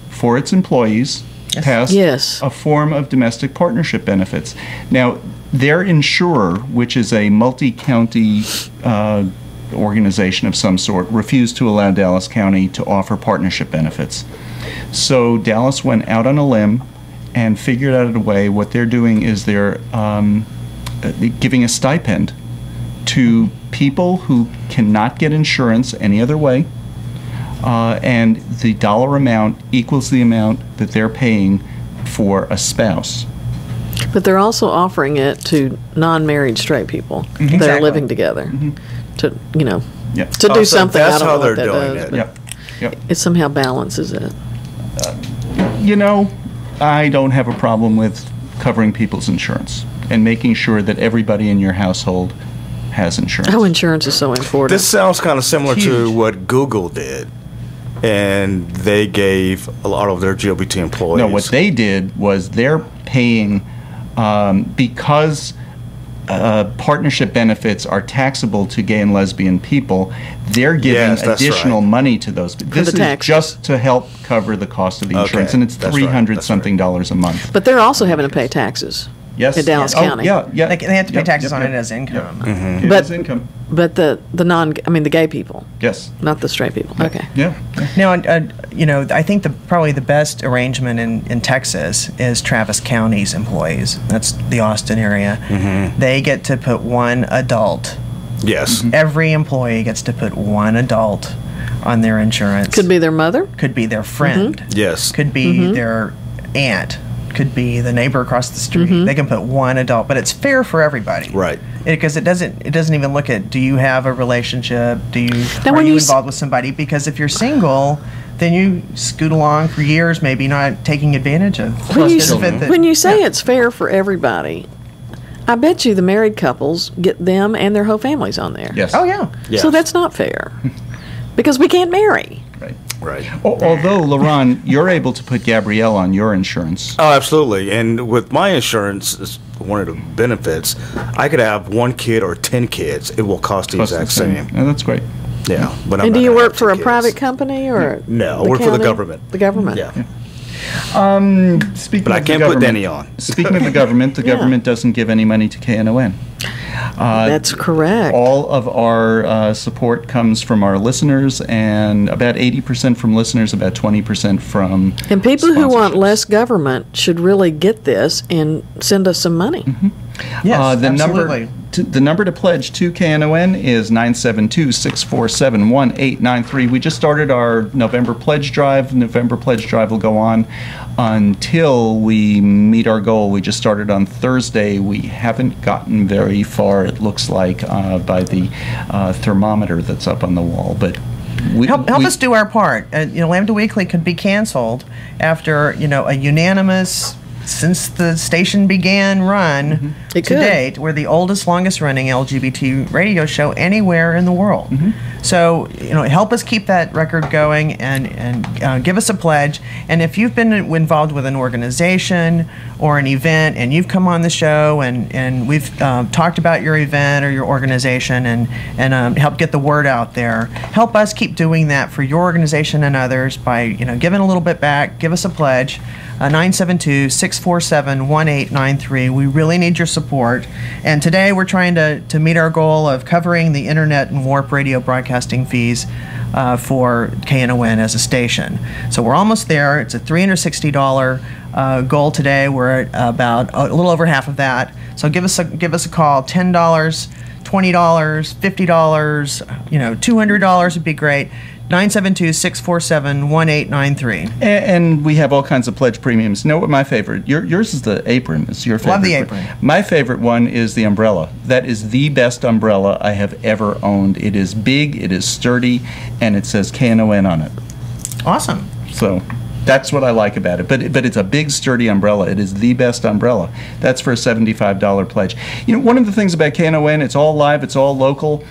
for its employees, passed a form of domestic partnership benefits. Now, their insurer, which is a multi-county organization of some sort, refused to allow Dallas County to offer partnership benefits. So Dallas went out on a limb and figured out a way. What they're doing is they're giving a stipend to people who cannot get insurance any other way, and the dollar amount equals the amount that they're paying for a spouse. But they're also offering it to non-married straight people that are living together to, to do something. That's I don't how know they're what that doing does, it. It somehow balances it. You know, I don't have a problem with covering people's insurance and making sure that everybody in your household has insurance. Oh, insurance is so important. This sounds kind of similar to what Google did, and they gave a lot of their GLBT employees. No, what they did was they're paying because partnership benefits are taxable to gay and lesbian people. They're giving additional money to those. This is just to help cover the cost of the insurance, and it's $300-something a month. But they're also having to pay taxes. Yes. In Dallas County. Yeah. They have to pay taxes on it as income. It is income. But the gay people. Yes. Not the straight people. Okay. Yeah. Now, I think probably the best arrangement in Texas is Travis County's employees. That's the Austin area. They get to put one adult. Yes. Every employee gets to put one adult on their insurance. Could be their mother. Could be their friend. Yes. Could be their aunt. Could be the neighbor across the street. They can put one adult, but it's fair for everybody, right? Because it doesn't even look at, do you have a relationship? Are you involved with somebody? Because if you're single, then you scoot along for years, maybe not taking advantage of. When you say it's fair for everybody, I bet you the married couples get them and their whole families on there. Yes. Oh yeah. So that's not fair because we can't marry. Right. Although, Lerone, you're able to put Gabrielle on your insurance. Oh, absolutely. And with my insurance, one of the benefits, I could have 1 kid or 10 kids. It will cost the exact same. Oh, that's great. Yeah. But and do you work for a private company or? No, I work for the government. The government. Yeah. Speaking but I can't put Denny on. Speaking of the government doesn't give any money to KNON. That's correct. All of our support comes from our listeners, and about 80% from listeners, about 20% from And people who want less government should really get this and send us some money. Yes, absolutely. The number to pledge to KNON is 972-647-1893. We just started our November pledge drive. November pledge drive will go on until we meet our goal. We just started on Thursday. We haven't gotten very far, it looks like, by the thermometer that's up on the wall. But help us do our part. Lambda Weekly could be canceled after a unanimous, since the station began run to date, we're the oldest, longest running LGBT radio show anywhere in the world. So, help us keep that record going and give us a pledge. And if you've been involved with an organization or an event and you've come on the show and we've talked about your event or your organization and help get the word out there, help us keep doing that for your organization and others by, giving a little bit back. Give us a pledge. 972-647-1893. We really need your support. And today we're trying to meet our goal of covering the internet and warp radio broadcasting fees for KNON as a station. So we're almost there. It's a $360 goal today. We're at about a little over half of that. So give us a call. $10, $20, $50, $200 would be great. 972-647-1893. And we have all kinds of pledge premiums. Know what my favorite? Yours is the apron. It's your favorite. Love the apron. My favorite one is the umbrella. That is the best umbrella I have ever owned. It is big, it is sturdy, and it says KNON on it. Awesome. So that's what I like about it. But it's a big, sturdy umbrella. It is the best umbrella. That's for a $75 pledge. One of the things about KNON, it's all live, it's all local.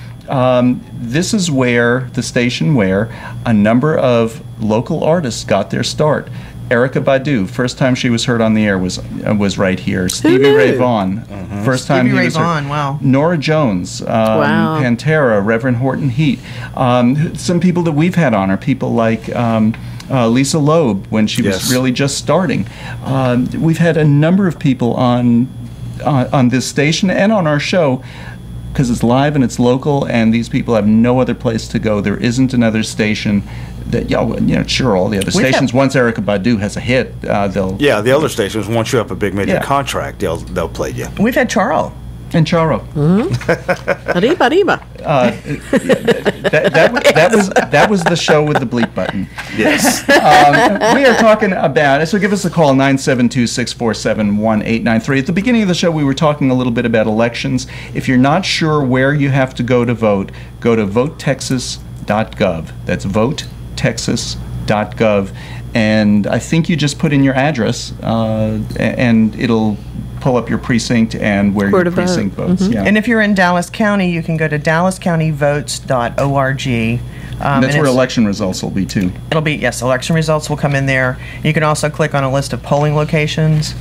This is the station where a number of local artists got their start. Erykah Badu, first time she was heard on the air was right here. Stevie Ray Vaughan, first time Stevie he Ray was Vaughan, heard. wow. Nora Jones, Pantera, Reverend Horton Heat. Some people that we've had on are people like Lisa Loeb when she was really just starting. We've had a number of people on this station and on our show, because it's live and it's local, and these people have no other place to go. There isn't another station that, sure, all the other stations, once Erykah Badu has a hit, they'll... Yeah, the other stations, once you have a big major contract, they'll play you. We've had Charo. And Charo. Arriba. That was the show with the bleep button. Yes. We are talking about, so give us a call, 972-647-1893. At the beginning of the show, we were talking a little bit about elections. If you're not sure where you have to go to vote, go to votetexas.gov. That's votetexas.gov. and I think you just put in your address, and it'll pull up your precinct and where your precinct votes. Yeah. And if you're in Dallas County, you can go to dallascountyvotes.org. That's where election results will be too. It'll be, yes, election results will come in there. You can also click on a list of polling locations.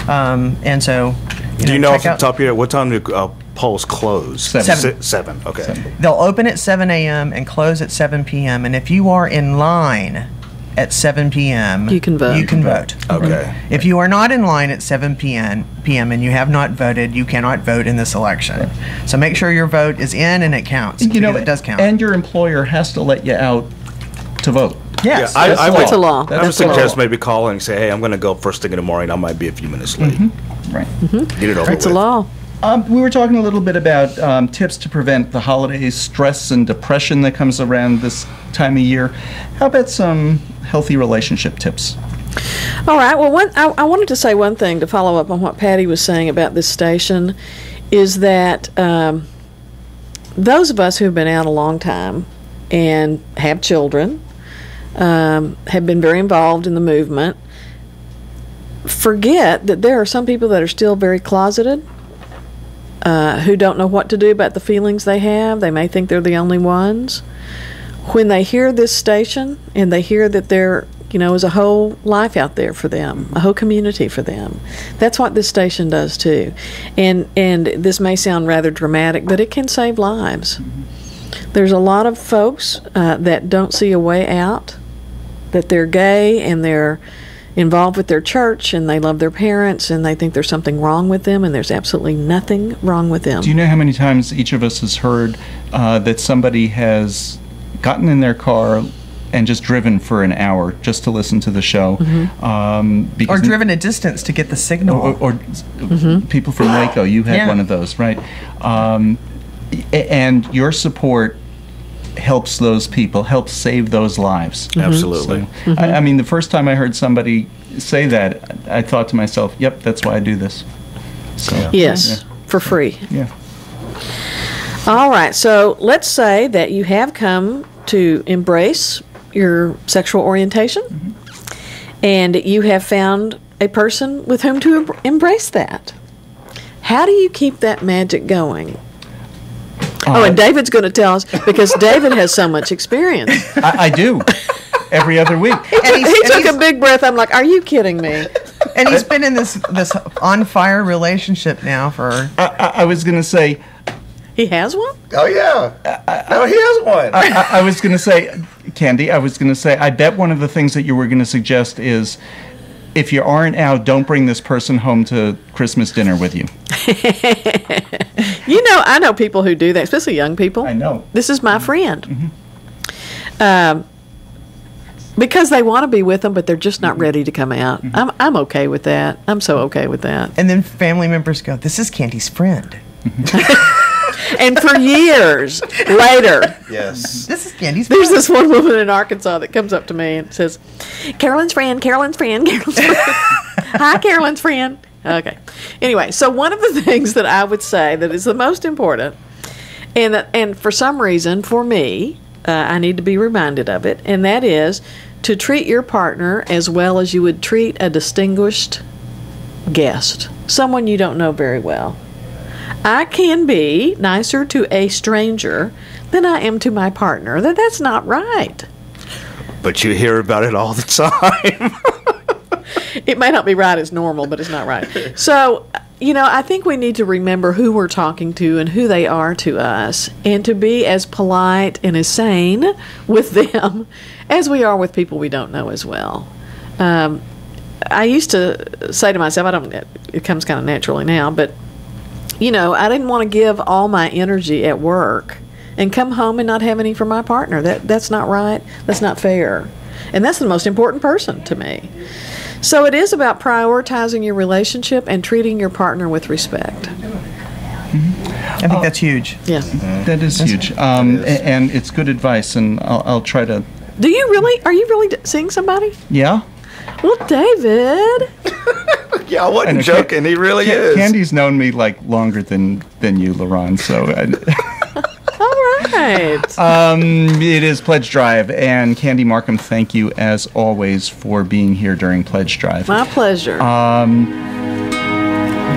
And so, do you know off the top of your head, what time do polls close? 7. 7, okay. They'll open at 7 a.m. and close at 7 p.m. And if you are in line at 7 p.m., you can vote. Okay. If you are not in line at 7 p.m. and you have not voted, you cannot vote in this election. So make sure your vote is in and it counts. It does count. And your employer has to let you out to vote. Yes, I that's a law. I would suggest maybe calling and say, hey, I'm going to go first thing in the morning. I might be a few minutes late. Right. Get it over It's with. a law. We were talking a little bit about tips to prevent the holidays, stress and depression that comes around this time of year. How about some healthy relationship tips? All right. Well, I wanted to say one thing to follow up on what Patti was saying about this station, is that those of us who have been out a long time and have children, have been very involved in the movement, forget that there are some people that are still very closeted, who don't know what to do about the feelings they have. They may think they're the only ones. When they hear this station and they hear that there, is a whole life out there for them, a whole community for them, that's what this station does too. And this may sound rather dramatic, but it can save lives. There's a lot of folks that don't see a way out, that they're gay and they're involved with their church and they love their parents and they think there's something wrong with them, and there's absolutely nothing wrong with them. Do you know how many times each of us has heard that somebody has gotten in their car and just driven for an hour just to listen to the show? Or driven a distance to get the signal. Or people from Waco, you had one of those, right? And your support helps those people, helps save those lives. Absolutely. So, I mean, the first time I heard somebody say that, I thought to myself, yep, that's why I do this. So, yes, for free. Yeah. All right, so let's say that you have come to embrace your sexual orientation, and you have found a person with whom to embrace that. How do you keep that magic going? And David's going to tell us, because David has so much experience. I do. Every other week. He took a big breath. I'm like, are you kidding me? And he's been in this on fire relationship now for... I was going to say... He has one? Oh, yeah. No, he has one. I was going to say, Candy, I bet one of the things that you were going to suggest is, if you aren't out, don't bring this person home to Christmas dinner with you. I know people who do that, especially young people. I know. This is my friend. Because they want to be with them, but they're just not ready to come out. I'm okay with that. I'm so okay with that. And then family members go, this is Candy's friend. And for years later, yes, this is Candy's friend. There's this one woman in Arkansas that comes up to me and says, Carolyn's friend, Carolyn's friend, Carolyn's friend. Hi, Carolyn's friend. Okay. Anyway, so one of the things that I would say that is the most important, and for some reason, for me, I need to be reminded of it, and that is to treat your partner as well as you would treat a distinguished guest, someone you don't know very well. I can be nicer to a stranger than I am to my partner. That's not right. But you hear about it all the time. It may not be right as normal, but it's not right. So, I think we need to remember who we're talking to and who they are to us, and to be as polite and as sane with them as we are with people we don't know as well. I used to say to myself, it comes kind of naturally now, but I didn't want to give all my energy at work and come home and not have any for my partner. That's not right. That's not fair. And that's the most important person to me. So it is about prioritizing your relationship and treating your partner with respect. I think that's huge. Yeah. That is huge. And it's good advice, and I'll try to... Are you really seeing somebody? Yeah. Well, David... Yeah, I wasn't joking. He really is. Candy's known me longer than you, Lerone. So, all right. right. It is Pledge Drive, and Candy Marcum, thank you as always for being here during Pledge Drive. My pleasure.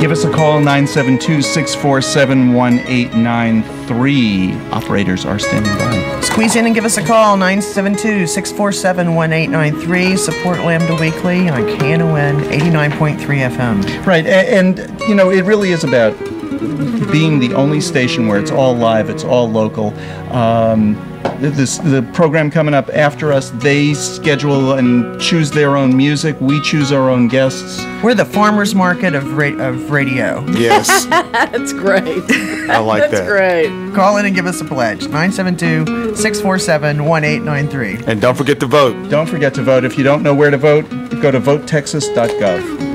Give us a call, 972-647-1893. Operators are standing by. Squeeze in and give us a call, 972-647-1893. Support Lambda Weekly on KNON 89.3 FM. Right, and you know, it really is about being the only station where it's all live, it's all local. The program coming up after us, they schedule and choose their own music. We choose our own guests. We're the farmer's market of radio. Yes. That's great. I like That's that. great. Call in and give us a pledge, 972-647-1893. And don't forget to vote. Don't forget to vote. If you don't know where to vote, go to votetexas.gov.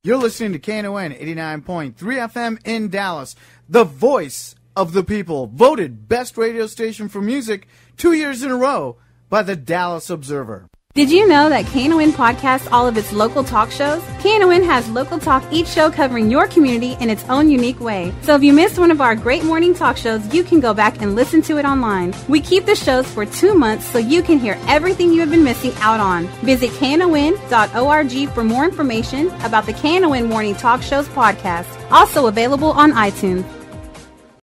You're listening to KNON 89.3 FM in Dallas, the voice of the people, voted best radio station for music 2 years in a row by the Dallas Observer. Did you know that KNON podcasts all of its local talk shows? KNON has local talk each show covering your community in its own unique way. So if you missed one of our great morning talk shows, you can go back and listen to it online. We keep the shows for 2 months so you can hear everything you have been missing out on. Visit KNON.org for more information about the KNON Morning Talk Shows podcast, also available on iTunes.